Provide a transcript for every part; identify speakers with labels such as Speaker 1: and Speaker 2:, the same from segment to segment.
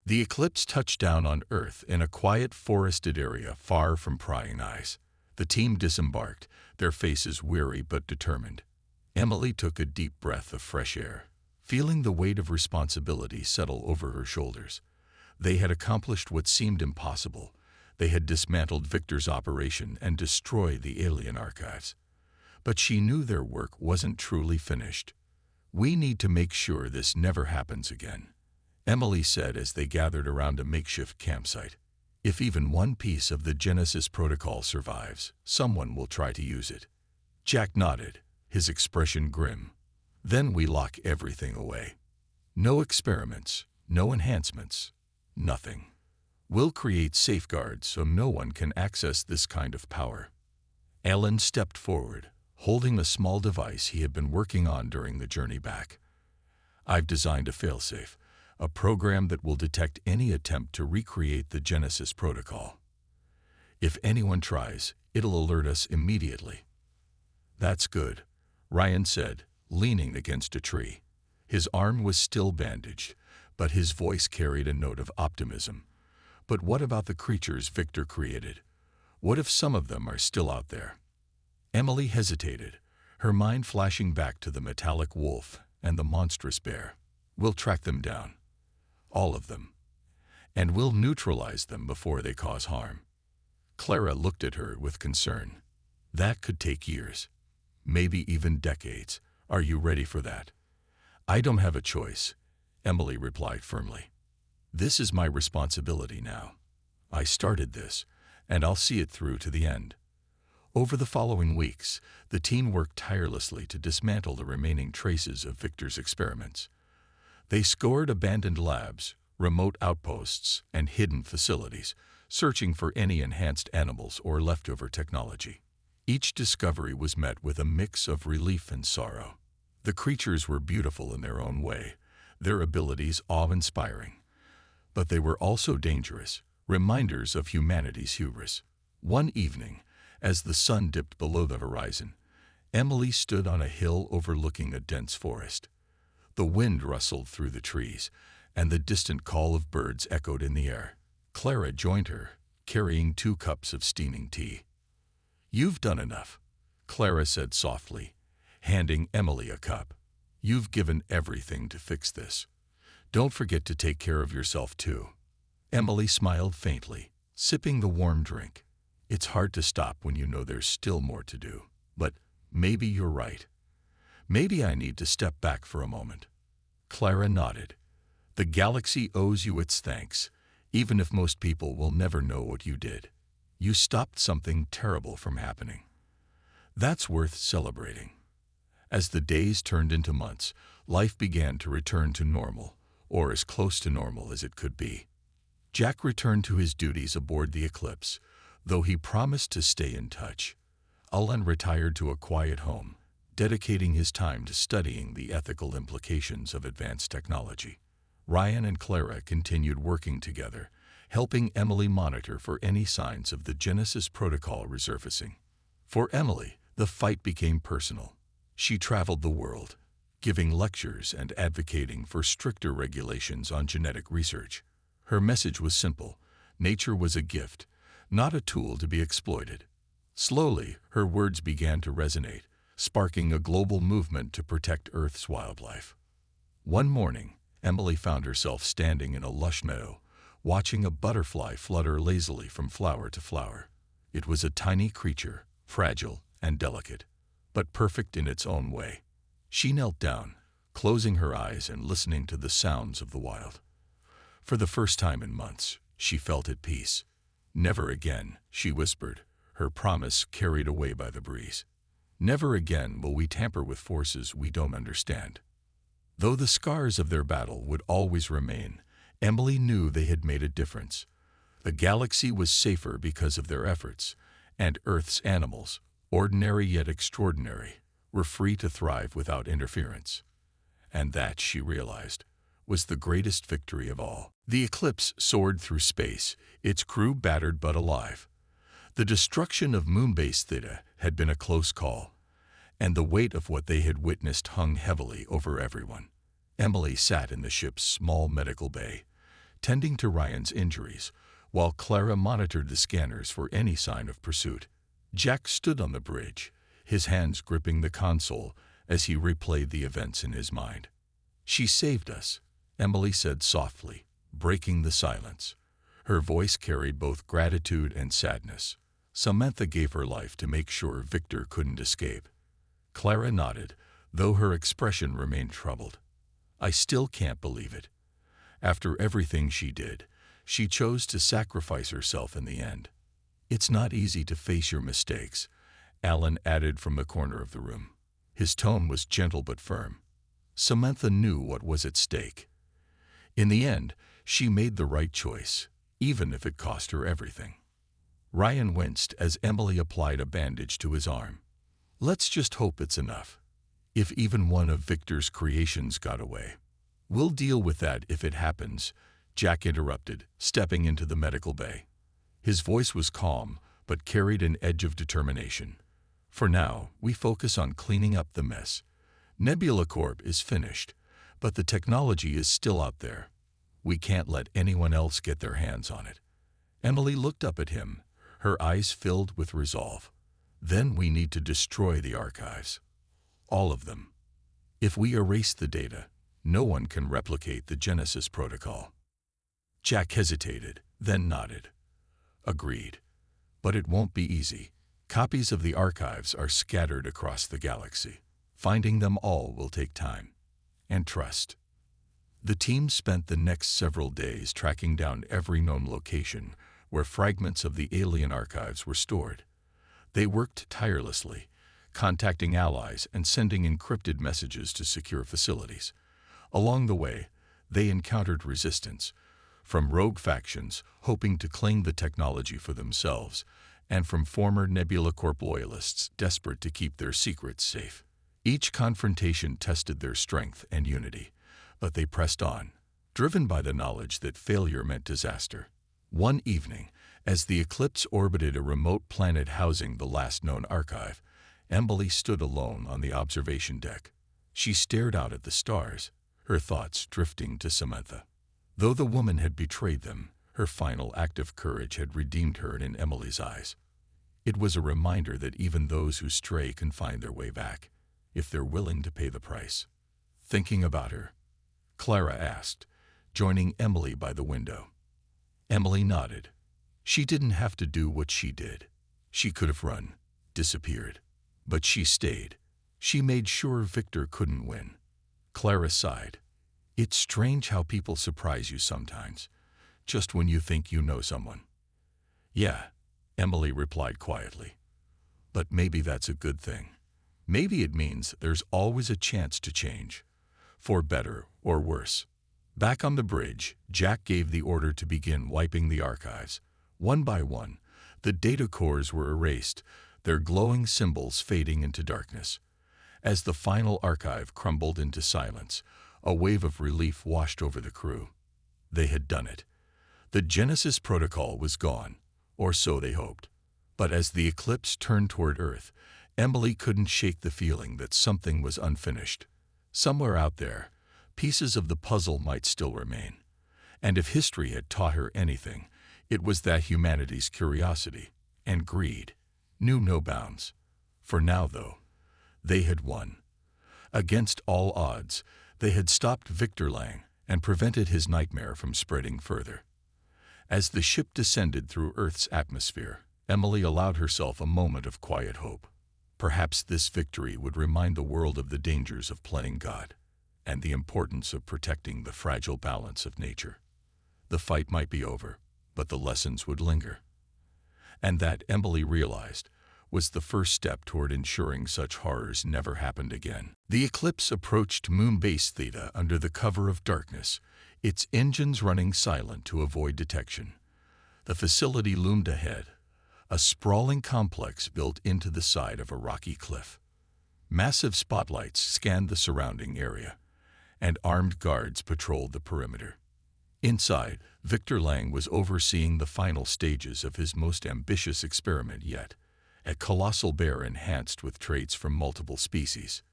Speaker 1: The eclipse touched down on Earth in a quiet forested area far from prying eyes. The team disembarked, their faces weary but determined. Emily took a deep breath of fresh air, feeling the weight of responsibility settle over her shoulders. They had accomplished what seemed impossible. They had dismantled Victor's operation and destroyed the alien archives. But she knew their work wasn't truly finished. "We need to make sure this never happens again," Emily said as they gathered around a makeshift campsite. "If even one piece of the Genesis protocol survives, someone will try to use it." Jack nodded, his expression grim. "Then we lock everything away. No experiments, no enhancements, nothing. We'll create safeguards so no one can access this kind of power." Alan stepped forward, holding a small device he had been working on during the journey back. "I've designed a failsafe, a program that will detect any attempt to recreate the Genesis protocol. If anyone tries, it'll alert us immediately." "That's good," Ryan said, leaning against a tree. His arm was still bandaged, but his voice carried a note of optimism. "But what about the creatures Victor created? What if some of them are still out there?" Emily hesitated, her mind flashing back to the metallic wolf and the monstrous bear. "We'll track them down. All of them. And we'll neutralize them before they cause harm." Clara looked at her with concern. "That could take years, maybe even decades. Are you ready for that?" "I don't have a choice," Emily replied firmly. "This is my responsibility now. I started this, and I'll see it through to the end." Over the following weeks, the team worked tirelessly to dismantle the remaining traces of Victor's experiments. They scoured abandoned labs, remote outposts, and hidden facilities, searching for any enhanced animals or leftover technology. Each discovery was met with a mix of relief and sorrow. The creatures were beautiful in their own way, their abilities awe-inspiring. But they were also dangerous, reminders of humanity's hubris. One evening, as the sun dipped below the horizon, Emily stood on a hill overlooking a dense forest. The wind rustled through the trees, and the distant call of birds echoed in the air. Clara joined her, carrying 2 cups of steaming tea. "You've done enough," Clara said softly, handing Emily a cup. "You've given everything to fix this. Don't forget to take care of yourself too." Emily smiled faintly, sipping the warm drink. "It's hard to stop when you know there's still more to do. But maybe you're right. Maybe I need to step back for a moment." Clara nodded. "The galaxy owes you its thanks, even if most people will never know what you did. You stopped something terrible from happening. That's worth celebrating." As the days turned into months, life began to return to normal, or as close to normal as it could be. Jack returned to his duties aboard the Eclipse, though he promised to stay in touch. Alan retired to a quiet home, dedicating his time to studying the ethical implications of advanced technology. Ryan and Clara continued working together, helping Emily monitor for any signs of the Genesis protocol resurfacing. For Emily, the fight became personal. She traveled the world, giving lectures and advocating for stricter regulations on genetic research. Her message was simple: nature was a gift, not a tool to be exploited. Slowly, her words began to resonate, sparking a global movement to protect Earth's wildlife. One morning, Emily found herself standing in a lush meadow, watching a butterfly flutter lazily from flower to flower. It was a tiny creature, fragile and delicate, but perfect in its own way. She knelt down, closing her eyes and listening to the sounds of the wild. For the first time in months, she felt at peace. "Never again," she whispered, her promise carried away by the breeze. "Never again will we tamper with forces we don't understand." Though the scars of their battle would always remain, Emily knew they had made a difference. The galaxy was safer because of their efforts, and Earth's animals, ordinary yet extraordinary, were free to thrive without interference. And that, she realized, was the greatest victory of all. The Eclipse soared through space, its crew battered but alive. The destruction of Moonbase Theta had been a close call, and the weight of what they had witnessed hung heavily over everyone. Emily sat in the ship's small medical bay, tending to Ryan's injuries, while Clara monitored the scanners for any sign of pursuit. Jack stood on the bridge, his hands gripping the console as he replayed the events in his mind. "She saved us," Emily said softly, breaking the silence. Her voice carried both gratitude and sadness. "Samantha gave her life to make sure Victor couldn't escape." Clara nodded, though her expression remained troubled. "I still can't believe it. After everything she did, she chose to sacrifice herself in the end." "It's not easy to face your mistakes," Alan added from the corner of the room. His tone was gentle but firm. Samantha knew what was at stake. In the end, she made the right choice, even if it cost her everything. Ryan winced as Emily applied a bandage to his arm. "Let's just hope it's enough. If even one of Victor's creations got away." "We'll deal with that if it happens," Jack interrupted, stepping into the medical bay. His voice was calm, but carried an edge of determination. "For now, we focus on cleaning up the mess. Nebula Corp is finished, but the technology is still out there. We can't let anyone else get their hands on it." Emily looked up at him, her eyes filled with resolve. "Then we need to destroy the archives. All of them. If we erase the data, no one can replicate the Genesis protocol." Jack hesitated, then nodded. "Agreed. But it won't be easy. Copies of the archives are scattered across the galaxy. Finding them all will take time. And trust." The team spent the next several days tracking down every known location where fragments of the alien archives were stored. They worked tirelessly, contacting allies and sending encrypted messages to secure facilities. Along the way, they encountered resistance, from rogue factions hoping to claim the technology for themselves, and from former Nebula Corp loyalists desperate to keep their secrets safe. Each confrontation tested their strength and unity, but they pressed on, driven by the knowledge that failure meant disaster. One evening, as the Eclipse orbited a remote planet housing the last known archive, Emily stood alone on the observation deck. She stared out at the stars, her thoughts drifting to Samantha. Though the woman had betrayed them, her final act of courage had redeemed her in Emily's eyes. It was a reminder that even those who stray can find their way back, if they're willing to pay the price. "Thinking about her?" Clara asked, joining Emily by the window. Emily nodded. She didn't have to do what she did. She could have run, disappeared. But she stayed. She made sure Victor couldn't win. Clara sighed. "It's strange how people surprise you sometimes, just when you think you know someone." "Yeah," Emily replied quietly. "But maybe that's a good thing. Maybe it means there's always a chance to change, for better or worse." Back on the bridge, Jack gave the order to begin wiping the archives. One by one, the data cores were erased, their glowing symbols fading into darkness. As the final archive crumbled into silence, a wave of relief washed over the crew. They had done it. The Genesis protocol was gone, or so they hoped. But as the Eclipse turned toward Earth, Emily couldn't shake the feeling that something was unfinished. Somewhere out there, pieces of the puzzle might still remain. And if history had taught her anything, it was that humanity's curiosity and greed knew no bounds. For now, though, they had won. Against all odds, they had stopped Victor Lang and prevented his nightmare from spreading further. As the ship descended through Earth's atmosphere, Emily allowed herself a moment of quiet hope. Perhaps this victory would remind the world of the dangers of playing God and the importance of protecting the fragile balance of nature. The fight might be over, but the lessons would linger. And that, Emily realized, was the first step toward ensuring such horrors never happened again. The Eclipse approached Moonbase Theta under the cover of darkness, its engines running silent to avoid detection. The facility loomed ahead, a sprawling complex built into the side of a rocky cliff. Massive spotlights scanned the surrounding area, and armed guards patrolled the perimeter. Inside, Victor Lang was overseeing the final stages of his most ambitious experiment yet, a colossal bear enhanced with traits from multiple species.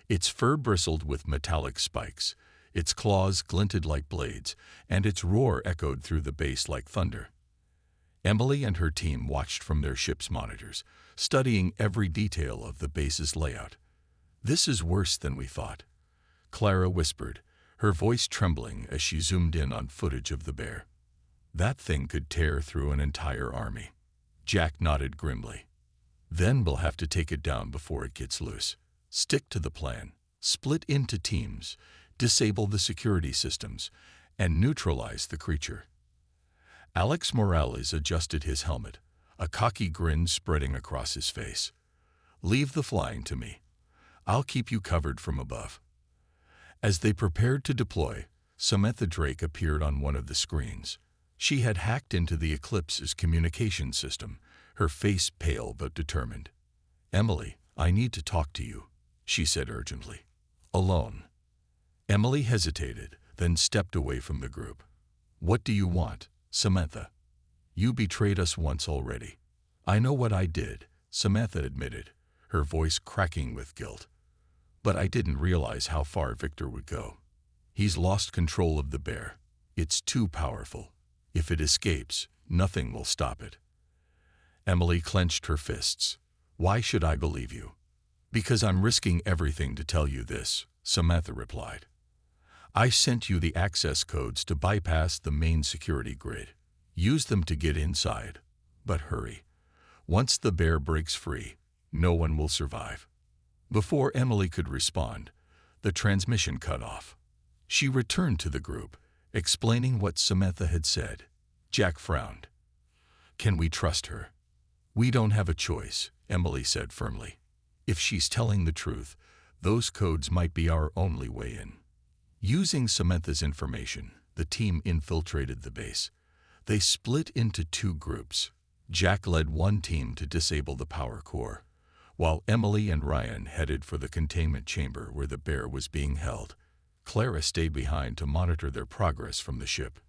Speaker 1: Its fur bristled with metallic spikes, Its claws glinted like blades, and its roar echoed through the base like thunder. Emily and her team watched from their ship's monitors, studying every detail of the base's layout. "This is worse than we thought," Clara whispered, her voice trembling as she zoomed in on footage of the bear. "That thing could tear through an entire army." Jack nodded grimly. "Then we'll have to take it down before it gets loose. Stick to the plan. Split into teams, disable the security systems, and neutralize the creature." Alex Morales adjusted his helmet, a cocky grin spreading across his face. "Leave the flying to me. I'll keep you covered from above." As they prepared to deploy, Samantha Drake appeared on one of the screens. She had hacked into the Eclipse's communication system, her face pale but determined. "Emily, I need to talk to you," she said urgently. "Alone." Emily hesitated, then stepped away from the group. "What do you want, Samantha? You betrayed us once already." "I know what I did," Samantha admitted, her voice cracking with guilt. "But I didn't realize how far Victor would go. He's lost control of the bear. It's too powerful. If it escapes, nothing will stop it." Emily clenched her fists. "Why should I believe you?" "Because I'm risking everything to tell you this," Samantha replied. "I sent you the access codes to bypass the main security grid. Use them to get inside. But hurry. Once the bear breaks free, no one will survive." Before Emily could respond, the transmission cut off. She returned to the group, explaining what Samantha had said. Jack frowned. "Can we trust her?" "We don't have a choice," Emily said firmly. "If she's telling the truth, those codes might be our only way in." Using Samantha's information, the team infiltrated the base. They split into two groups. Jack led one team to disable the power core, while Emily and Ryan headed for the containment chamber where the bear was being held. Clara stayed behind to monitor their progress from the ship.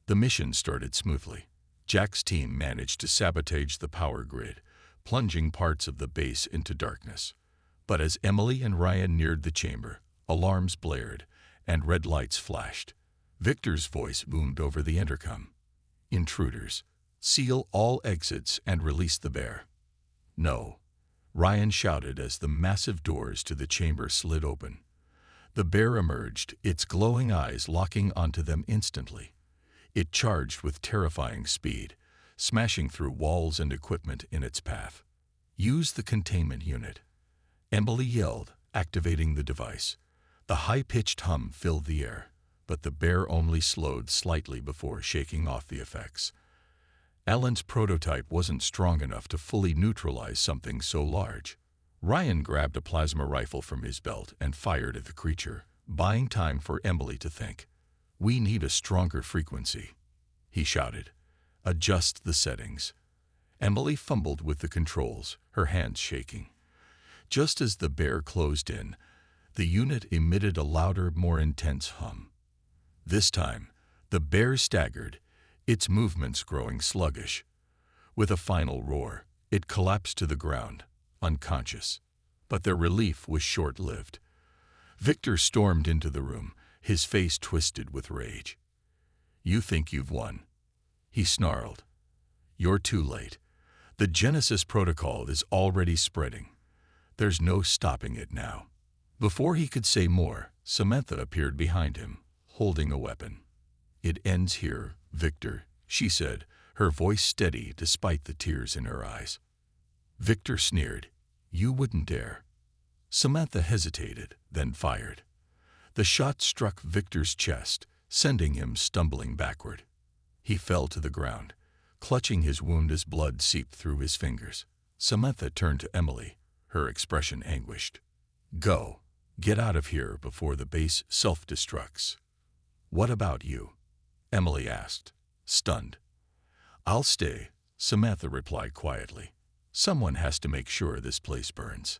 Speaker 1: The mission started smoothly. Jack's team managed to sabotage the power grid, plunging parts of the base into darkness. But as Emily and Ryan neared the chamber, alarms blared and red lights flashed. Victor's voice boomed over the intercom. "Intruders, seal all exits and release the bear." "No," Ryan shouted as the massive doors to the chamber slid open. The bear emerged, its glowing eyes locking onto them instantly. It charged with terrifying speed, smashing through walls and equipment in its path. "Use the containment unit," Emily yelled, activating the device. The high-pitched hum filled the air, but the bear only slowed slightly before shaking off the effects. Alan's prototype wasn't strong enough to fully neutralize something so large. Ryan grabbed a plasma rifle from his belt and fired at the creature, buying time for Emily to think. "We need a stronger frequency," he shouted. "Adjust the settings." Emily fumbled with the controls, her hands shaking. Just as the bear closed in, the unit emitted a louder, more intense hum. This time, the bear staggered, its movements growing sluggish. With a final roar, it collapsed to the ground, unconscious. But their relief was short-lived. Victor stormed into the room, his face twisted with rage. "You think you've won," he snarled. "You're too late. The Genesis protocol is already spreading. There's no stopping it now." Before he could say more, Samantha appeared behind him, holding a weapon. "It ends here, Victor," she said, her voice steady despite the tears in her eyes. Victor sneered. "You wouldn't dare." Samantha hesitated, then fired. The shot struck Victor's chest, sending him stumbling backward. He fell to the ground, clutching his wound as blood seeped through his fingers. Samantha turned to Emily, her expression anguished. "Go. Get out of here before the base self-destructs." "What about you?" Emily asked, stunned. "I'll stay," Samantha replied quietly. "Someone has to make sure this place burns."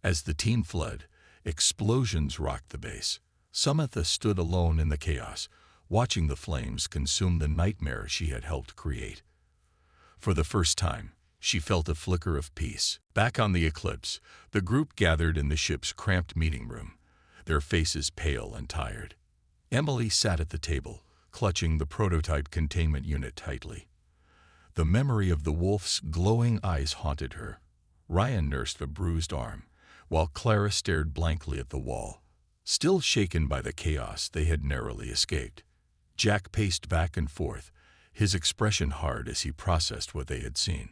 Speaker 1: As the team fled, explosions rocked the base. Samantha stood alone in the chaos, watching the flames consume the nightmare she had helped create. For the first time, she felt a flicker of peace. Back on the Eclipse, the group gathered in the ship's cramped meeting room, their faces pale and tired. Emily sat at the table, clutching the prototype containment unit tightly. The memory of the wolf's glowing eyes haunted her. Ryan nursed a bruised arm, while Clara stared blankly at the wall, still shaken by the chaos they had narrowly escaped. Jack paced back and forth, his expression hard as he processed what they had seen.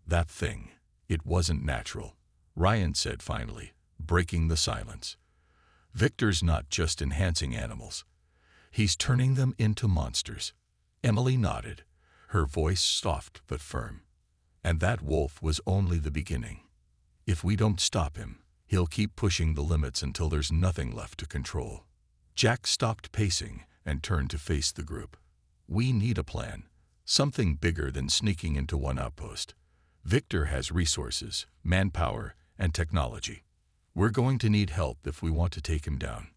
Speaker 1: That thing, it wasn't natural, Ryan said finally, breaking the silence. Victor's not just enhancing animals. He's turning them into monsters. Emily nodded, her voice soft but firm. And that wolf was only the beginning. If we don't stop him, he'll keep pushing the limits until there's nothing left to control. Jack stopped pacing and turned to face the group. We need a plan, something bigger than sneaking into one outpost. Victor has resources, manpower, and technology. We're going to need help if we want to take him down.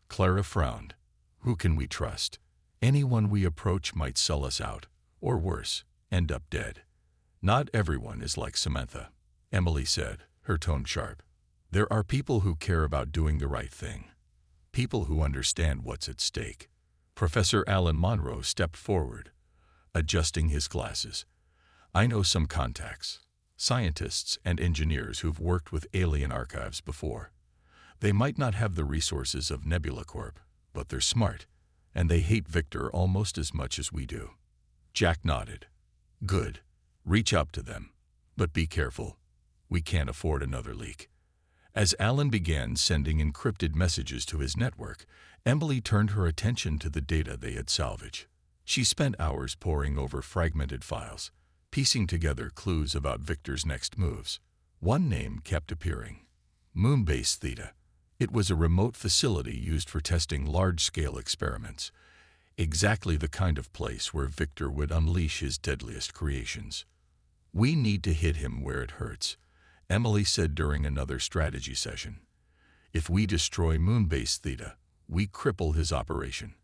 Speaker 1: Clara frowned. Who can we trust? Anyone we approach might sell us out, or worse, end up dead. Not everyone is like Samantha, Emily said, her tone sharp. There are people who care about doing the right thing. People who understand what's at stake. Professor Alan Monroe stepped forward, adjusting his glasses. I know some contacts, scientists and engineers who've worked with alien archives before. They might not have the resources of Nebula Corp, but they're smart, and they hate Victor almost as much as we do. Jack nodded. Good. Reach out to them. But be careful. We can't afford another leak. As Alan began sending encrypted messages to his network, Emily turned her attention to the data they had salvaged. She spent hours poring over fragmented files, piecing together clues about Victor's next moves. One name kept appearing. Moonbase Theta. It was a remote facility used for testing large-scale experiments. Exactly the kind of place where Victor would unleash his deadliest creations. We need to hit him where it hurts, Emily said during another strategy session. If we destroy Moonbase Theta, we cripple his operation.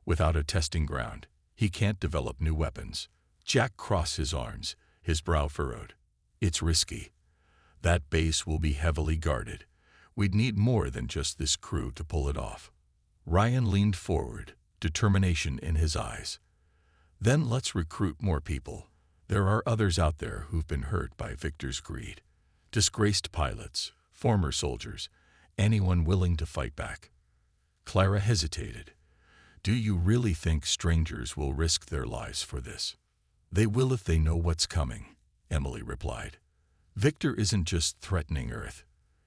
Speaker 1: Without a testing ground, he can't develop new weapons. Jack crossed his arms, his brow furrowed. It's risky. That base will be heavily guarded. We'd need more than just this crew to pull it off. Ryan leaned forward, determination in his eyes. Then let's recruit more people. There are others out there who've been hurt by Victor's greed. Disgraced pilots, former soldiers, anyone willing to fight back. Clara hesitated. Do you really think strangers will risk their lives for this? They will if they know what's coming, Emily replied. Victor isn't just threatening Earth.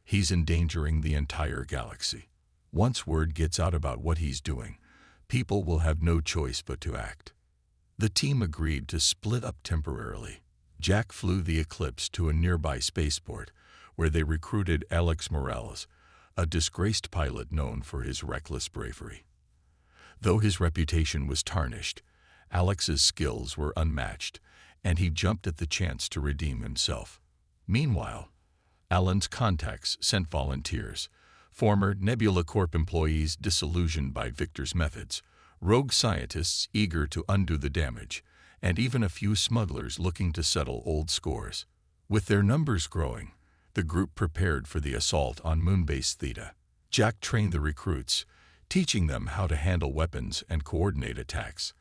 Speaker 1: He's endangering the entire galaxy. Once word gets out about what he's doing, people will have no choice but to act. The team agreed to split up temporarily. Jack flew the Eclipse to a nearby spaceport, where they recruited Alex Morales, a disgraced pilot known for his reckless bravery. Though his reputation was tarnished, Alex's skills were unmatched, and he jumped at the chance to redeem himself. Meanwhile, Alan's contacts sent volunteers, former Nebula Corp employees disillusioned by Victor's methods, rogue scientists eager to undo the damage, and even a few smugglers looking to settle old scores. With their numbers growing, the group prepared for the assault on Moonbase Theta. Jack trained the recruits, teaching them how to handle weapons and coordinate attacks.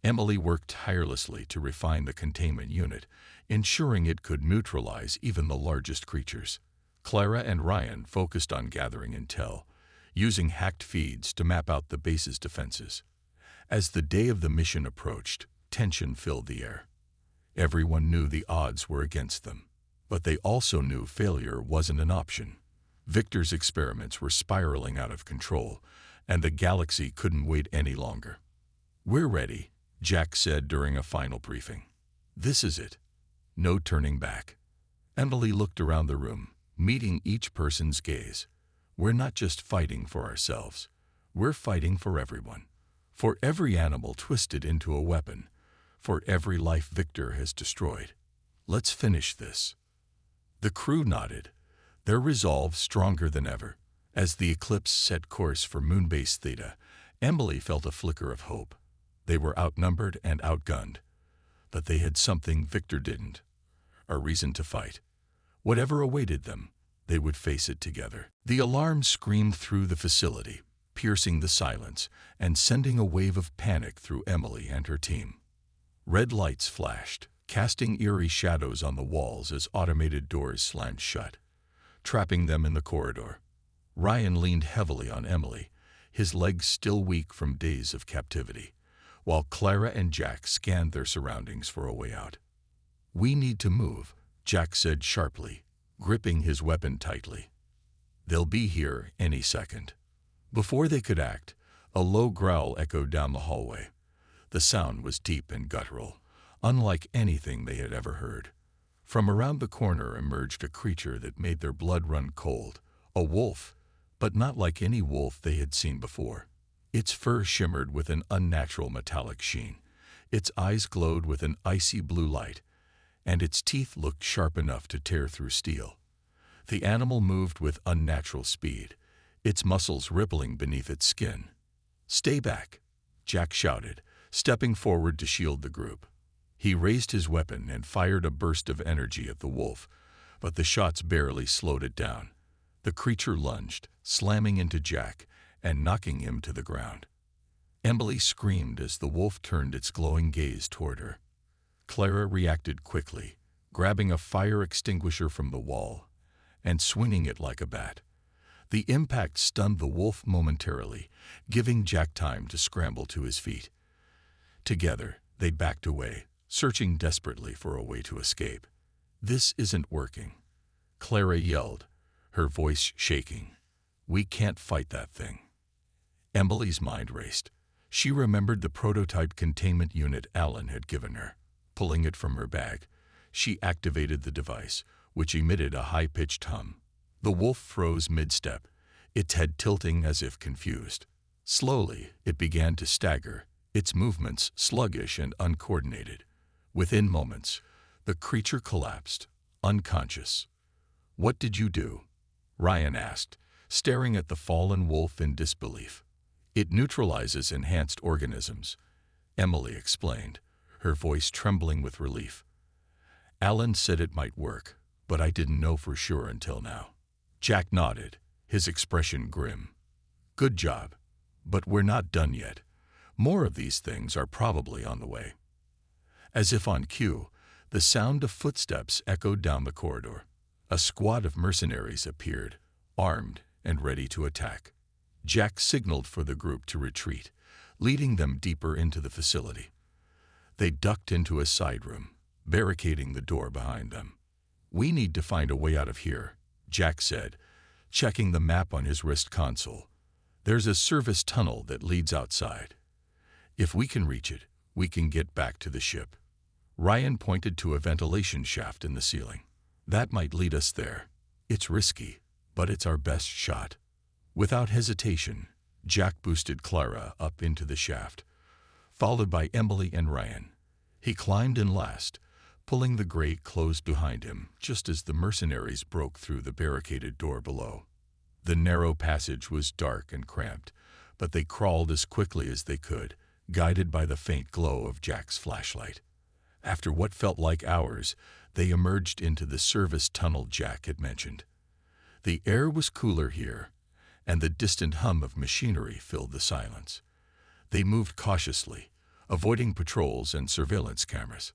Speaker 1: Emily worked tirelessly to refine the containment unit, ensuring it could neutralize even the largest creatures. Clara and Ryan focused on gathering intel, using hacked feeds to map out the base's defenses. As the day of the mission approached, tension filled the air. Everyone knew the odds were against them, but they also knew failure wasn't an option. Victor's experiments were spiraling out of control, and the galaxy couldn't wait any longer. We're ready, Jack said during a final briefing. This is it. No turning back. Emily looked around the room, meeting each person's gaze. We're not just fighting for ourselves. We're fighting for everyone. For every animal twisted into a weapon. For every life Victor has destroyed. Let's finish this. The crew nodded, their resolve stronger than ever. As the Eclipse set course for Moonbase Theta, Emily felt a flicker of hope. They were outnumbered and outgunned, but they had something Victor didn't, a reason to fight. Whatever awaited them, they would face it together. The alarm screamed through the facility, piercing the silence and sending a wave of panic through Emily and her team. Red lights flashed, casting eerie shadows on the walls as automated doors slammed shut, trapping them in the corridor. Ryan leaned heavily on Emily, his legs still weak from days of captivity, while Clara and Jack scanned their surroundings for a way out. "We need to move," Jack said sharply, gripping his weapon tightly. "They'll be here any second." Before they could act, a low growl echoed down the hallway. The sound was deep and guttural, unlike anything they had ever heard. From around the corner emerged a creature that made their blood run cold, a wolf, but not like any wolf they had seen before. Its fur shimmered with an unnatural metallic sheen, its eyes glowed with an icy blue light, and its teeth looked sharp enough to tear through steel. The animal moved with unnatural speed, its muscles rippling beneath its skin. "Stay back," Jack shouted, stepping forward to shield the group. He raised his weapon and fired a burst of energy at the wolf, but the shots barely slowed it down. The creature lunged, slamming into Jack and knocking him to the ground. Emily screamed as the wolf turned its glowing gaze toward her. Clara reacted quickly, grabbing a fire extinguisher from the wall and swinging it like a bat. The impact stunned the wolf momentarily, giving Jack time to scramble to his feet. Together, they backed away, searching desperately for a way to escape. "This isn't working," Clara yelled, her voice shaking. "We can't fight that thing." Emily's mind raced. She remembered the prototype containment unit Alan had given her. Pulling it from her bag, she activated the device, which emitted a high-pitched hum. The wolf froze mid-step, its head tilting as if confused. Slowly, it began to stagger, its movements sluggish and uncoordinated. Within moments, the creature collapsed, unconscious. "What did you do?" Ryan asked, staring at the fallen wolf in disbelief. "It neutralizes enhanced organisms," Emily explained, her voice trembling with relief. "Alan said it might work, but I didn't know for sure until now." Jack nodded, his expression grim. "Good job, but we're not done yet. More of these things are probably on the way." As if on cue, the sound of footsteps echoed down the corridor. A squad of mercenaries appeared, armed and ready to attack. Jack signaled for the group to retreat, leading them deeper into the facility. They ducked into a side room, barricading the door behind them. "We need to find a way out of here," Jack said, checking the map on his wrist console. "There's a service tunnel that leads outside. If we can reach it, we can get back to the ship." Ryan pointed to a ventilation shaft in the ceiling. "That might lead us there. It's risky, but it's our best shot." Without hesitation, Jack boosted Clara up into the shaft, followed by Emily and Ryan. He climbed in last, pulling the grate closed behind him just as the mercenaries broke through the barricaded door below. The narrow passage was dark and cramped, but they crawled as quickly as they could, guided by the faint glow of Jack's flashlight. After what felt like hours, they emerged into the service tunnel Jack had mentioned. The air was cooler here, and the distant hum of machinery filled the silence. They moved cautiously, avoiding patrols and surveillance cameras.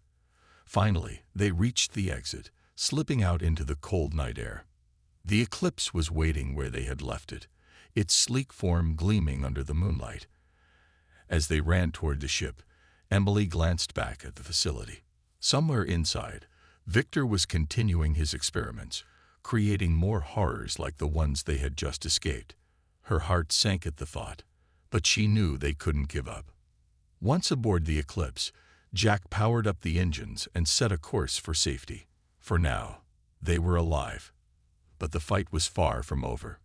Speaker 1: Finally, they reached the exit, slipping out into the cold night air. The Eclipse was waiting where they had left it, its sleek form gleaming under the moonlight. As they ran toward the ship, Emily glanced back at the facility. Somewhere inside, Victor was continuing his experiments, creating more horrors like the ones they had just escaped. Her heart sank at the thought, but she knew they couldn't give up. Once aboard the Eclipse, Jack powered up the engines and set a course for safety. For now, they were alive. But the fight was far from over.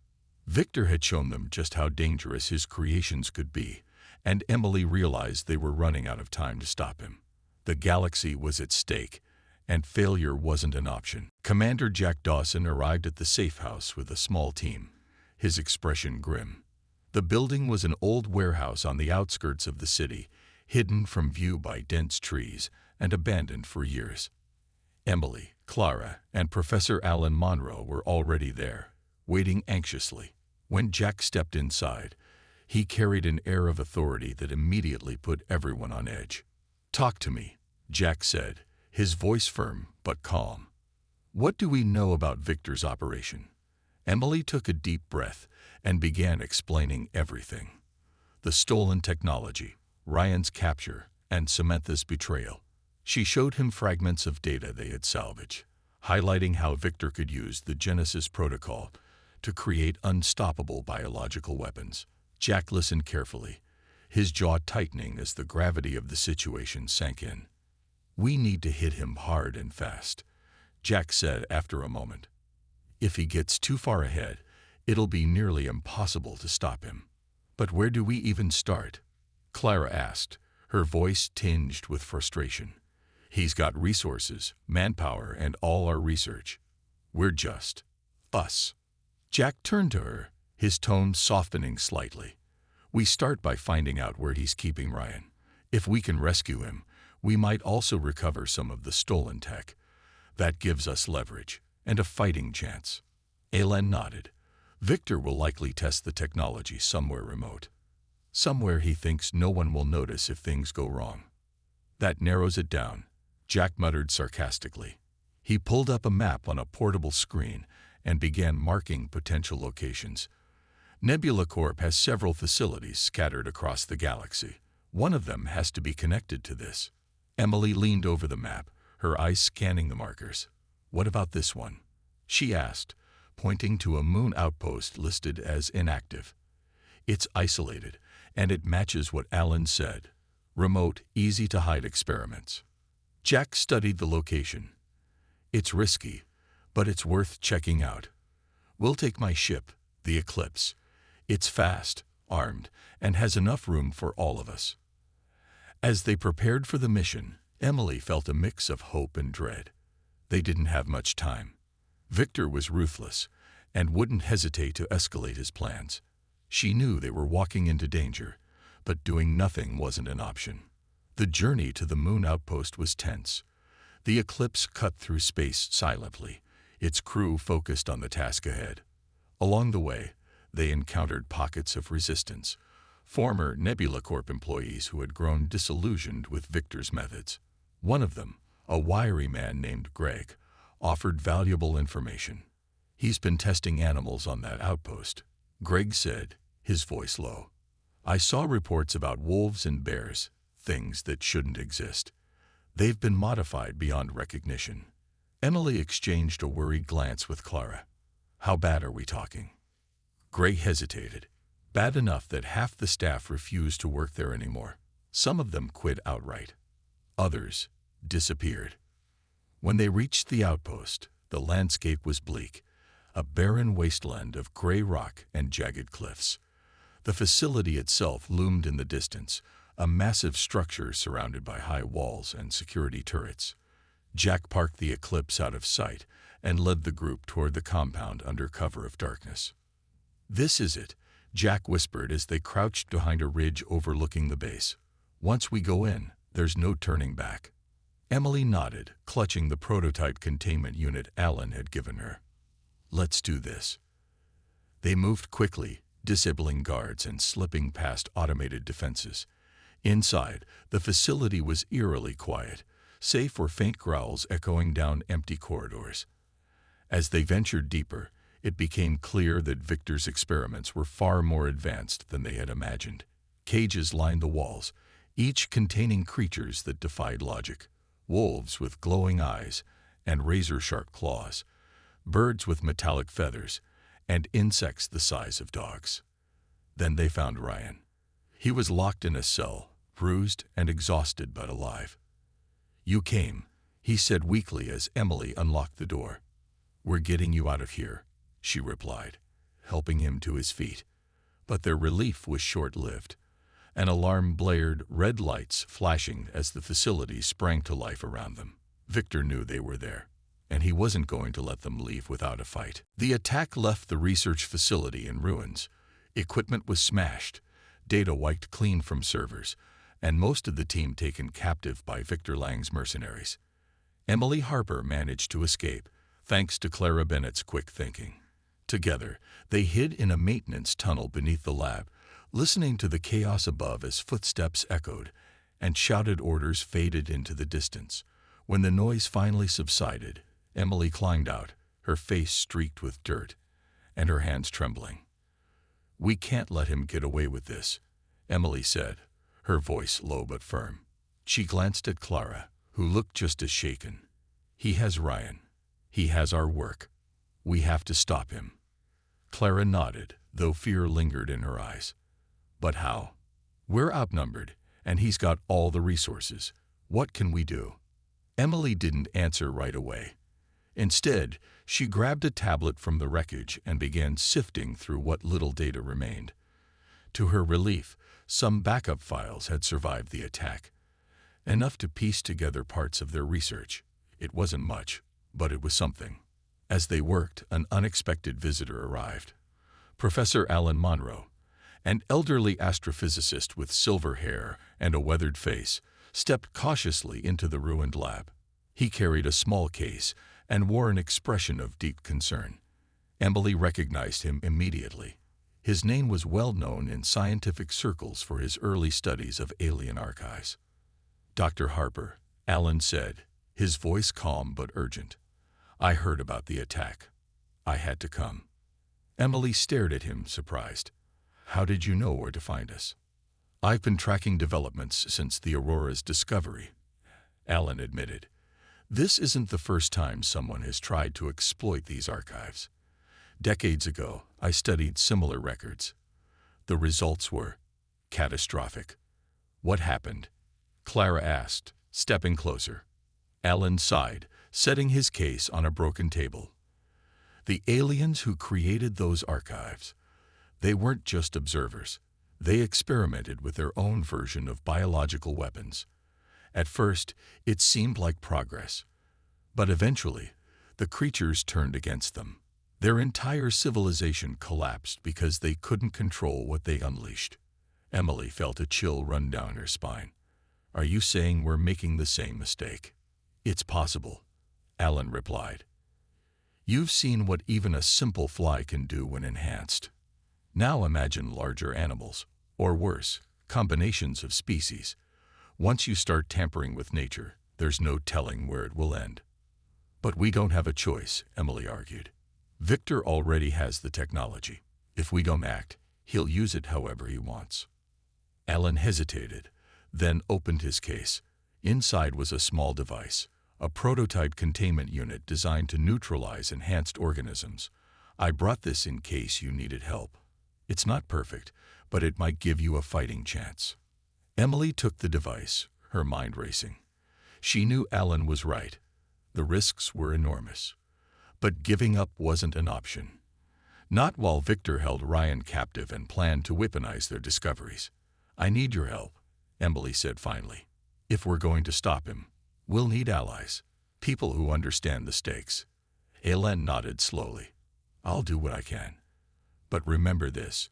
Speaker 1: Victor had shown them just how dangerous his creations could be, and Emily realized they were running out of time to stop him. The galaxy was at stake, and failure wasn't an option. Commander Jack Dawson arrived at the safe house with a small team, his expression grim. The building was an old warehouse on the outskirts of the city, hidden from view by dense trees and abandoned for years. Emily, Clara, and Professor Alan Monroe were already there, waiting anxiously. When Jack stepped inside, He carried an air of authority that immediately put everyone on edge. "Talk to me," Jack said, his voice firm but calm. "What do we know about Victor's operation?" Emily took a deep breath and began explaining everything. The stolen technology, Ryan's capture, and Samantha's betrayal. She showed him fragments of data they had salvaged, highlighting how Victor could use the Genesis protocol to create unstoppable biological weapons. Jack listened carefully, his jaw tightening as the gravity of the situation sank in. "We need to hit him hard and fast," Jack said after a moment. "If he gets too far ahead, it'll be nearly impossible to stop him." "But where do we even start?" Clara asked, her voice tinged with frustration. "He's got resources, manpower, and all our research. We're just us." Jack turned to her, his tone softening slightly. "We start by finding out where he's keeping Ryan. If we can rescue him, we might also recover some of the stolen tech. That gives us leverage and a fighting chance." Alan nodded. "Victor will likely test the technology somewhere remote. Somewhere he thinks no one will notice if things go wrong." "That narrows it down," Jack muttered sarcastically. He pulled up a map on a portable screen and began marking potential locations. Nebula Corp has several facilities scattered across the galaxy. One of them has to be connected to this. Emily leaned over the map, her eyes scanning the markers. "What about this one?" she asked, pointing to a moon outpost listed as inactive. "It's isolated, and it matches what Alan said. Remote, easy-to-hide experiments." Jack studied the location. "It's risky, but it's worth checking out. We'll take my ship, the Eclipse. It's fast, armed, and has enough room for all of us." As they prepared for the mission, Emily felt a mix of hope and dread. They didn't have much time. Victor was ruthless and wouldn't hesitate to escalate his plans. She knew they were walking into danger, but doing nothing wasn't an option. The journey to the moon outpost was tense. The Eclipse cut through space silently, its crew focused on the task ahead. Along the way, they encountered pockets of resistance, former Nebula Corp employees who had grown disillusioned with Victor's methods. One of them, a wiry man named Greg, offered valuable information. "He's been testing animals on that outpost," Greg said, his voice low. "I saw reports about wolves and bears, things that shouldn't exist. They've been modified beyond recognition." Emily exchanged a worried glance with Clara. "How bad are we talking?" Greg hesitated. "Bad enough that half the staff refused to work there anymore. Some of them quit outright. Others disappeared." When they reached the outpost, the landscape was bleak, a barren wasteland of gray rock and jagged cliffs. The facility itself loomed in the distance, a massive structure surrounded by high walls and security turrets. Jack parked the Eclipse out of sight and led the group toward the compound under cover of darkness. "This is it," Jack whispered as they crouched behind a ridge overlooking the base. "Once we go in, there's no turning back." Emily nodded, clutching the prototype containment unit Alan had given her. "Let's do this." They moved quickly, disabling guards and slipping past automated defenses. Inside, the facility was eerily quiet, save for faint growls echoing down empty corridors. As they ventured deeper, it became clear that Victor's experiments were far more advanced than they had imagined. Cages lined the walls, each containing creatures that defied logic. Wolves with glowing eyes and razor-sharp claws, birds with metallic feathers, and insects the size of dogs. Then they found Ryan. He was locked in a cell, bruised and exhausted but alive. "You came," he said weakly as Emily unlocked the door. "We're getting you out of here," she replied, helping him to his feet. But their relief was short-lived. An alarm blared, red lights flashing as the facility sprang to life around them. Victor knew they were there, and he wasn't going to let them leave without a fight. The attack left the research facility in ruins. Equipment was smashed, data wiped clean from servers, and most of the team taken captive by Victor Lang's mercenaries. Emily Harper managed to escape, thanks to Clara Bennett's quick thinking. Together, they hid in a maintenance tunnel beneath the lab, listening to the chaos above as footsteps echoed and shouted orders faded into the distance. When the noise finally subsided, Emily climbed out, her face streaked with dirt and her hands trembling. "We can't let him get away with this," Emily said, her voice low but firm. She glanced at Clara, who looked just as shaken. "He has Ryan. He has our work. We have to stop him." Clara nodded, though fear lingered in her eyes. "But how? We're outnumbered, and he's got all the resources. What can we do?" Emily didn't answer right away. Instead, she grabbed a tablet from the wreckage and began sifting through what little data remained. To her relief, some backup files had survived the attack, enough to piece together parts of their research. It wasn't much, but it was something. As they worked, an unexpected visitor arrived. Professor Alan Monroe, an elderly astrophysicist with silver hair and a weathered face, stepped cautiously into the ruined lab. He carried a small case and wore an expression of deep concern. Emily recognized him immediately. His name was well known in scientific circles for his early studies of alien archives. "Dr. Harper," Alan said, his voice calm but urgent. "I heard about the attack. I had to come." Emily stared at him, surprised. "How did you know where to find us?" "I've been tracking developments since the Aurora's discovery," Alan admitted. "This isn't the first time someone has tried to exploit these archives. Decades ago, I studied similar records. The results were catastrophic." "What happened?" Clara asked, stepping closer. Alan sighed, setting his case on a broken table. "The aliens who created those archives, they weren't just observers. They experimented with their own version of biological weapons. At first, it seemed like progress, but eventually, the creatures turned against them. Their entire civilization collapsed because they couldn't control what they unleashed." Emily felt a chill run down her spine. "Are you saying we're making the same mistake?" "It's possible," Alan replied. "You've seen what even a simple fly can do when enhanced. Now imagine larger animals, or worse, combinations of species. Once you start tampering with nature, there's no telling where it will end." "But we don't have a choice," Emily argued. "Victor already has the technology. If we don't act, he'll use it however he wants." Alan hesitated, then opened his case. Inside was a small device, a prototype containment unit designed to neutralize enhanced organisms. "I brought this in case you needed help. It's not perfect, but it might give you a fighting chance." Emily took the device, her mind racing. She knew Alan was right. The risks were enormous. But giving up wasn't an option. Not while Victor held Ryan captive and planned to weaponize their discoveries. "I need your help," Emily said finally. "If we're going to stop him, we'll need allies, people who understand the stakes." Alan nodded slowly. "I'll do what I can. But remember this,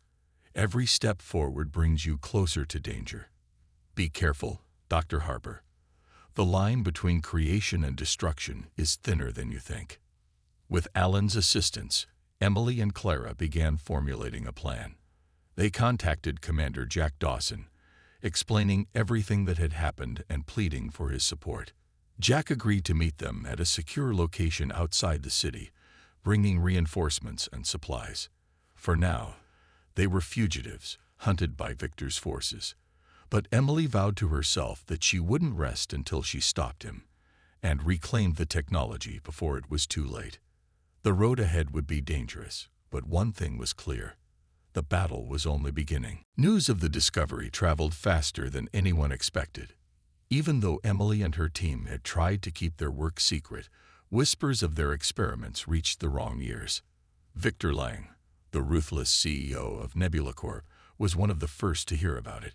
Speaker 1: every step forward brings you closer to danger. Be careful, Dr. Harper. The line between creation and destruction is thinner than you think." With Alan's assistance, Emily and Clara began formulating a plan. They contacted Commander Jack Dawson, explaining everything that had happened and pleading for his support. Jack agreed to meet them at a secure location outside the city, bringing reinforcements and supplies. For now, they were fugitives, hunted by Victor's forces. But Emily vowed to herself that she wouldn't rest until she stopped him and reclaimed the technology before it was too late. The road ahead would be dangerous, but one thing was clear. The battle was only beginning. News of the discovery traveled faster than anyone expected. Even though Emily and her team had tried to keep their work secret, whispers of their experiments reached the wrong ears. Victor Lang, the ruthless CEO of Nebula Corp, was one of the first to hear about it.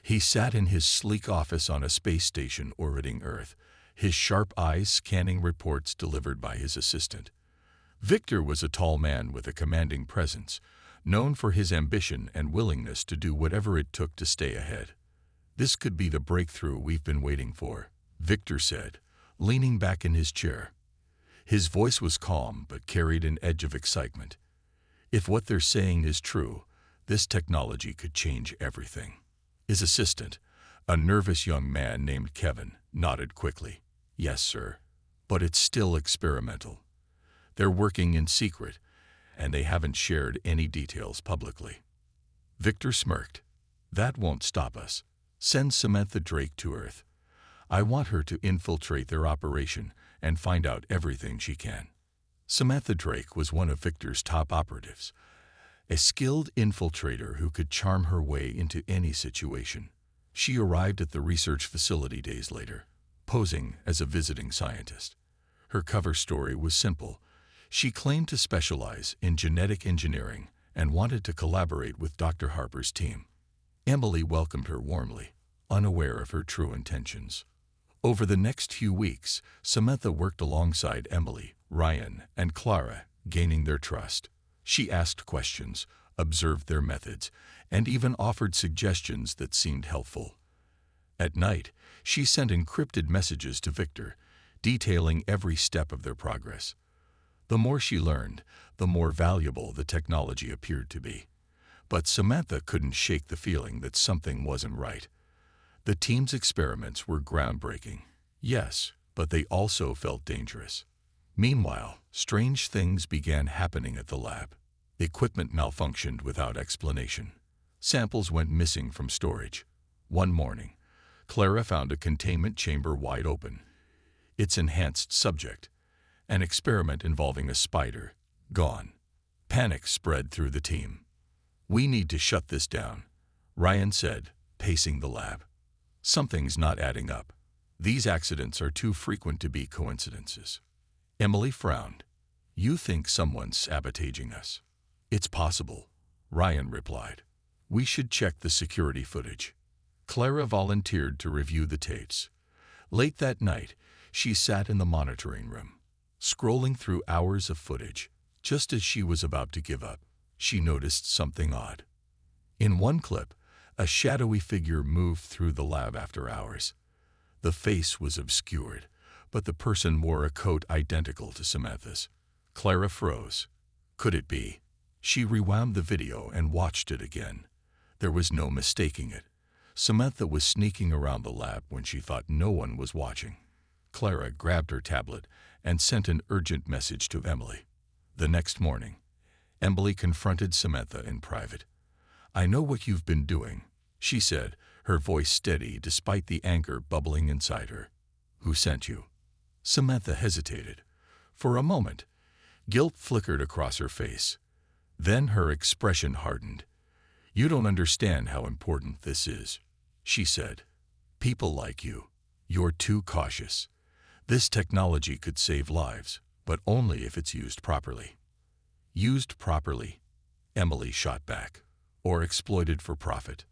Speaker 1: He sat in his sleek office on a space station orbiting Earth, his sharp eyes scanning reports delivered by his assistant. Victor was a tall man with a commanding presence, known for his ambition and willingness to do whatever it took to stay ahead. "This could be the breakthrough we've been waiting for," Victor said, leaning back in his chair. His voice was calm but carried an edge of excitement. "If what they're saying is true, This technology could change everything. His assistant, a nervous young man named Kevin, nodded quickly. Yes, sir. But it's still experimental. They're working in secret, and they haven't shared any details publicly. Victor smirked. That won't stop us. Send Samantha Drake to Earth. I want her to infiltrate their operation and find out everything she can. Samantha Drake was one of Victor's top operatives, a skilled infiltrator who could charm her way into any situation. She arrived at the research facility days later, posing as a visiting scientist. Her cover story was simple. She claimed to specialize in genetic engineering and wanted to collaborate with Dr. Harper's team. Emily welcomed her warmly, unaware of her true intentions. Over the next few weeks, Samantha worked alongside Emily, Ryan, and Clara, gaining their trust. She asked questions, observed their methods, and even offered suggestions that seemed helpful. At night, she sent encrypted messages to Victor, detailing every step of their progress. The more she learned, the more valuable the technology appeared to be. But Samantha couldn't shake the feeling that something wasn't right. The team's experiments were groundbreaking, yes, but they also felt dangerous. Meanwhile, strange things began happening at the lab. Equipment malfunctioned without explanation. Samples went missing from storage. One morning, Clara found a containment chamber wide open. Its enhanced subject, an experiment involving a spider, gone. Panic spread through the team. We need to shut this down, Ryan said, pacing the lab. Something's not adding up. These accidents are too frequent to be coincidences. Emily frowned. You think someone's sabotaging us? It's possible, Ryan replied. We should check the security footage. Clara volunteered to review the tapes. Late that night, she sat in the monitoring room, scrolling through hours of footage. Just as she was about to give up, she noticed something odd. In one clip, a shadowy figure moved through the lab after hours. The face was obscured, but the person wore a coat identical to Samantha's. Clara froze. Could it be? She rewound the video and watched it again. There was no mistaking it. Samantha was sneaking around the lab when she thought no one was watching. Clara grabbed her tablet and sent an urgent message to Emily. The next morning, Emily confronted Samantha in private. I know what you've been doing, she said, her voice steady despite the anger bubbling inside her. Who sent you? Samantha hesitated. For a moment, guilt flickered across her face. Then her expression hardened. You don't understand how important this is, she said. People like you. You're too cautious. This technology could save lives, but only if it's used properly. Used properly, Emily shot back, or exploited for profit.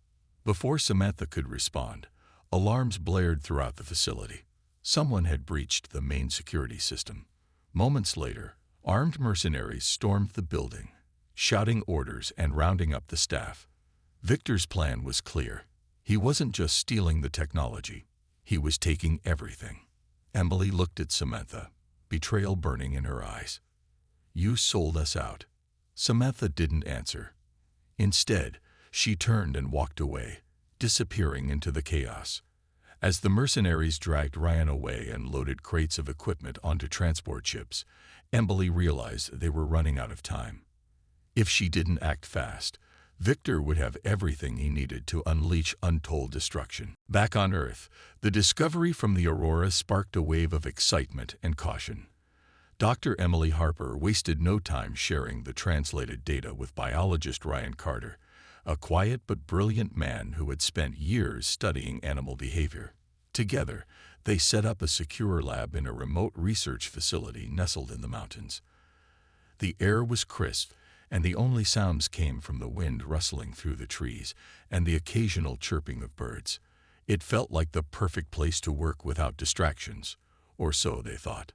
Speaker 1: Before Samantha could respond, alarms blared throughout the facility. Someone had breached the main security system. Moments later, armed mercenaries stormed the building, shouting orders and rounding up the staff. Victor's plan was clear. He wasn't just stealing the technology. He was taking everything. Emily looked at Samantha, betrayal burning in her eyes. You sold us out. Samantha didn't answer. Instead, she turned and walked away, disappearing into the chaos. As the mercenaries dragged Ryan away and loaded crates of equipment onto transport ships, Emily realized they were running out of time. If she didn't act fast, Victor would have everything he needed to unleash untold destruction. Back on Earth, the discovery from the Aurora sparked a wave of excitement and caution. Dr. Emily Harper wasted no time sharing the translated data with biologist Ryan Carter, a quiet but brilliant man who had spent years studying animal behavior. Together, they set up a secure lab in a remote research facility nestled in the mountains. The air was crisp, and the only sounds came from the wind rustling through the trees and the occasional chirping of birds. It felt like the perfect place to work without distractions, or so they thought.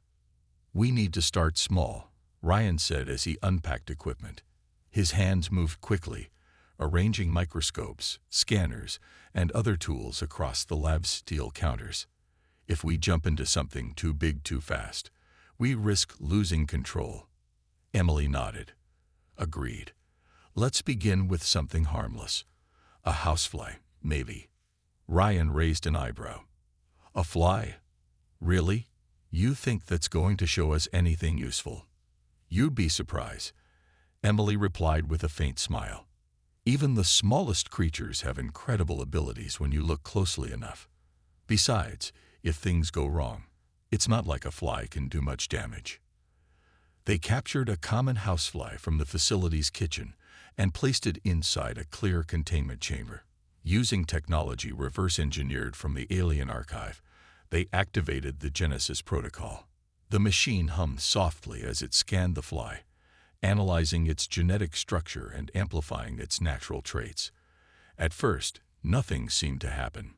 Speaker 1: We need to start small, Ryan said as he unpacked equipment. His hands moved quickly, arranging microscopes, scanners, and other tools across the lab's steel counters. If we jump into something too big too fast, we risk losing control. Emily nodded. Agreed. Let's begin with something harmless. A housefly, maybe. Ryan raised an eyebrow. A fly? Really? You think that's going to show us anything useful? You'd be surprised, Emily replied with a faint smile. Even the smallest creatures have incredible abilities when you look closely enough. Besides, if things go wrong, it's not like a fly can do much damage. They captured a common housefly from the facility's kitchen and placed it inside a clear containment chamber. Using technology reverse-engineered from the alien archive, they activated the Genesis protocol. The machine hummed softly as it scanned the fly, analyzing its genetic structure and amplifying its natural traits. At first, nothing seemed to happen.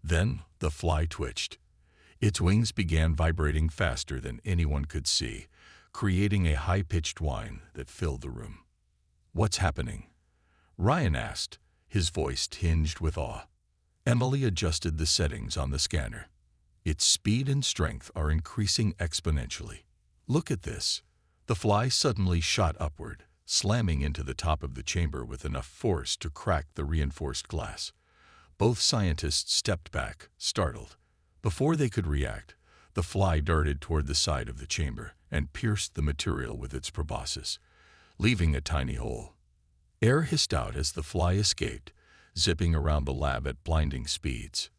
Speaker 1: Then, the fly twitched. Its wings began vibrating faster than anyone could see, creating a high-pitched whine that filled the room. "What's happening?" Ryan asked, his voice tinged with awe. Emily adjusted the settings on the scanner. Its speed and strength are increasing exponentially. "Look at this." The fly suddenly shot upward, slamming into the top of the chamber with enough force to crack the reinforced glass. Both scientists stepped back, startled. Before they could react, the fly darted toward the side of the chamber and pierced the material with its proboscis, leaving a tiny hole. Air hissed out as the fly escaped, zipping around the lab at blinding speeds.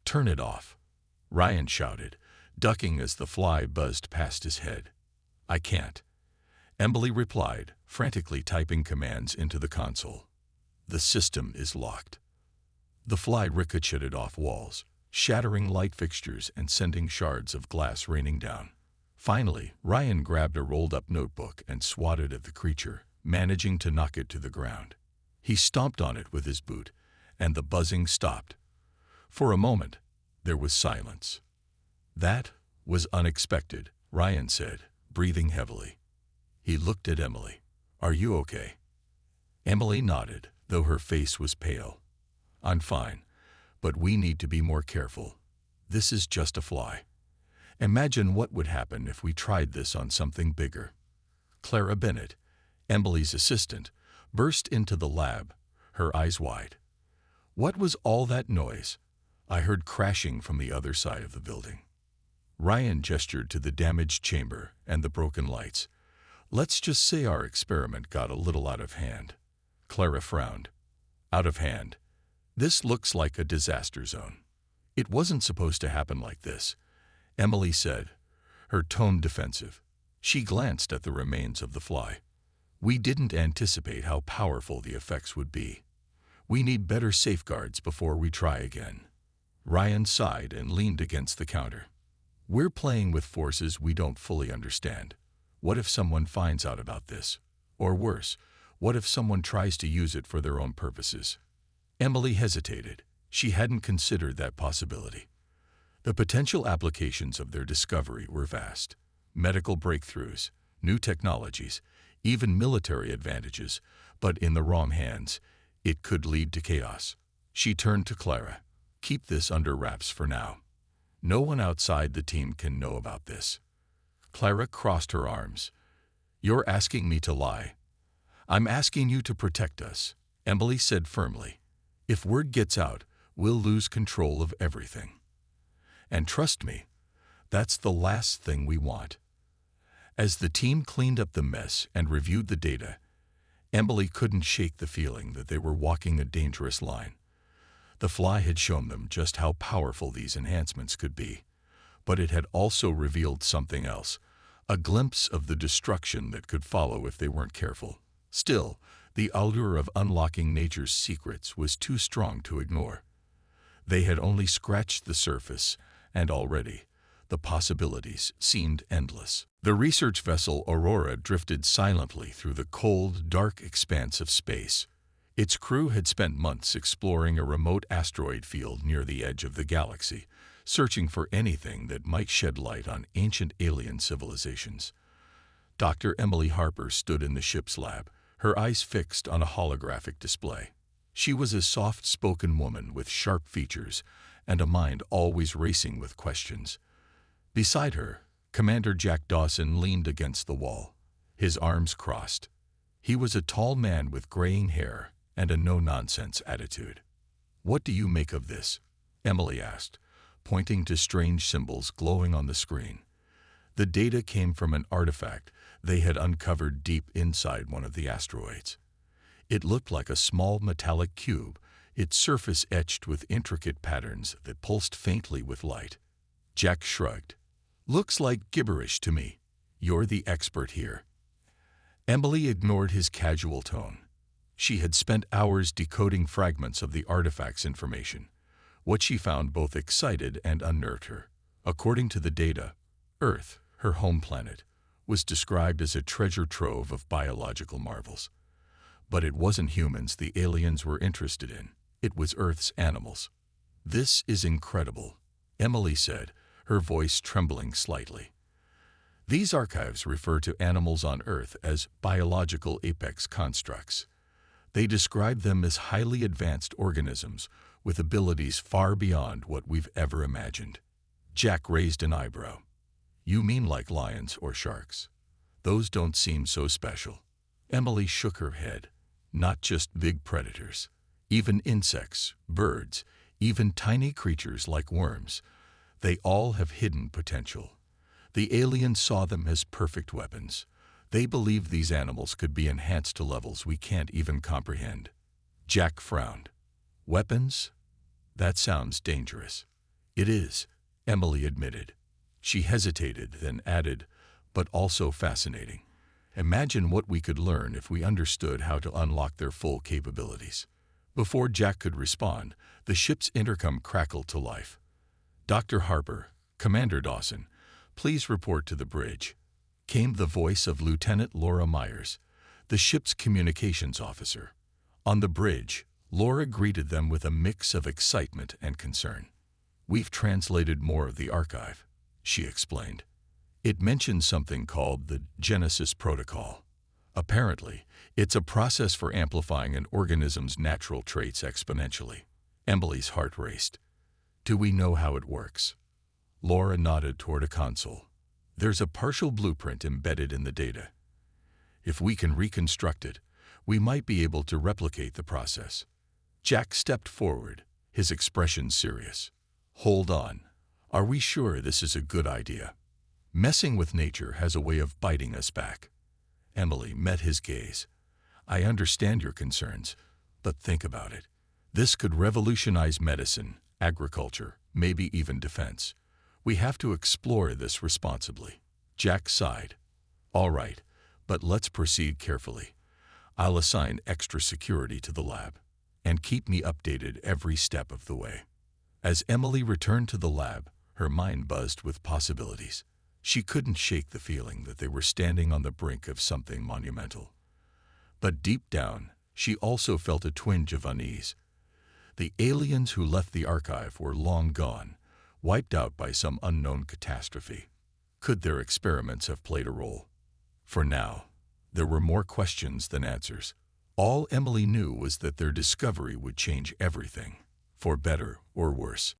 Speaker 1: "Turn it off," Ryan shouted, ducking as the fly buzzed past his head. "I can't," Emily replied, frantically typing commands into the console. "The system is locked." The fly ricocheted off walls, shattering light fixtures and sending shards of glass raining down. Finally, Ryan grabbed a rolled-up notebook and swatted at the creature, managing to knock it to the ground. He stomped on it with his boot, and the buzzing stopped. For a moment, there was silence. "That was unexpected," Ryan said, breathing heavily. He looked at Emily. "Are you okay?" Emily nodded, though her face was pale. "I'm fine, but we need to be more careful. This is just a fly. Imagine what would happen if we tried this on something bigger." Clara Bennett, Emily's assistant, burst into the lab, her eyes wide. "What was all that noise? I heard crashing from the other side of the building." Ryan gestured to the damaged chamber and the broken lights. "Let's just say our experiment got a little out of hand." Clara frowned. "Out of hand? This looks like a disaster zone." "It wasn't supposed to happen like this," Emily said, her tone defensive. She glanced at the remains of the fly. "We didn't anticipate how powerful the effects would be. We need better safeguards before we try again." Ryan sighed and leaned against the counter. "We're playing with forces we don't fully understand. What if someone finds out about this? Or worse, what if someone tries to use it for their own purposes?" Emily hesitated. She hadn't considered that possibility. The potential applications of their discovery were vast. Medical breakthroughs, new technologies, even military advantages, but in the wrong hands, it could lead to chaos. She turned to Clara. "Keep this under wraps for now. No one outside the team can know about this." Clara crossed her arms. "You're asking me to lie." "I'm asking you to protect us," Emily said firmly. "If word gets out, we'll lose control of everything. And trust me, that's the last thing we want." As the team cleaned up the mess and reviewed the data, Emily couldn't shake the feeling that they were walking a dangerous line. The fly had shown them just how powerful these enhancements could be, but it had also revealed something else, a glimpse of the destruction that could follow if they weren't careful. Still, the allure of unlocking nature's secrets was too strong to ignore. They had only scratched the surface, and already, the possibilities seemed endless. The research vessel Aurora drifted silently through the cold, dark expanse of space. Its crew had spent months exploring a remote asteroid field near the edge of the galaxy, searching for anything that might shed light on ancient alien civilizations. Dr. Emily Harper stood in the ship's lab, her eyes fixed on a holographic display. She was a soft-spoken woman with sharp features and a mind always racing with questions. Beside her, Commander Jack Dawson leaned against the wall, his arms crossed. He was a tall man with graying hair and a no-nonsense attitude. "What do you make of this?" Emily asked, pointing to strange symbols glowing on the screen. The data came from an artifact they had uncovered deep inside one of the asteroids. It looked like a small metallic cube, its surface etched with intricate patterns that pulsed faintly with light. Jack shrugged. "Looks like gibberish to me. You're the expert here." Emily ignored his casual tone. She had spent hours decoding fragments of the artifact's information. What she found both excited and unnerved her. According to the data, Earth, her home planet, was described as a treasure trove of biological marvels. But it wasn't humans the aliens were interested in. It was Earth's animals. "This is incredible," Emily said, her voice trembling slightly. "These archives refer to animals on Earth as biological apex constructs. They describe them as highly advanced organisms with abilities far beyond what we've ever imagined." Jack raised an eyebrow. "You mean like lions or sharks? Those don't seem so special." Emily shook her head. "Not just big predators. Even insects, birds, even tiny creatures like worms. They all have hidden potential. The aliens saw them as perfect weapons. They believed these animals could be enhanced to levels we can't even comprehend." Jack frowned. "Weapons? That sounds dangerous." "It is," Emily admitted. She hesitated, then added, "but also fascinating. Imagine what we could learn if we understood how to unlock their full capabilities." Before Jack could respond, the ship's intercom crackled to life. "Dr. Harper, Commander Dawson, please report to the bridge," came the voice of Lieutenant Laura Myers, the ship's communications officer. On the bridge, Laura greeted them with a mix of excitement and concern. "We've translated more of the archive," she explained. "It mentions something called the Genesis Protocol. Apparently, it's a process for amplifying an organism's natural traits exponentially." Emily's heart raced. "Do we know how it works?" Laura nodded toward a console. "There's a partial blueprint embedded in the data. If we can reconstruct it, we might be able to replicate the process." Jack stepped forward, his expression serious. "Hold on. Are we sure this is a good idea? Messing with nature has a way of biting us back." Emily met his gaze. "I understand your concerns, but think about it. This could revolutionize medicine, agriculture, maybe even defense. We have to explore this responsibly." Jack sighed. "All right, but let's proceed carefully. I'll assign extra security to the lab, and keep me updated every step of the way." As Emily returned to the lab, her mind buzzed with possibilities. She couldn't shake the feeling that they were standing on the brink of something monumental. But deep down, she also felt a twinge of unease. The aliens who left the archive were long gone, wiped out by some unknown catastrophe. Could their experiments have played a role? For now, there were more questions than answers. All Emily knew was that their discovery would change everything, for better or worse.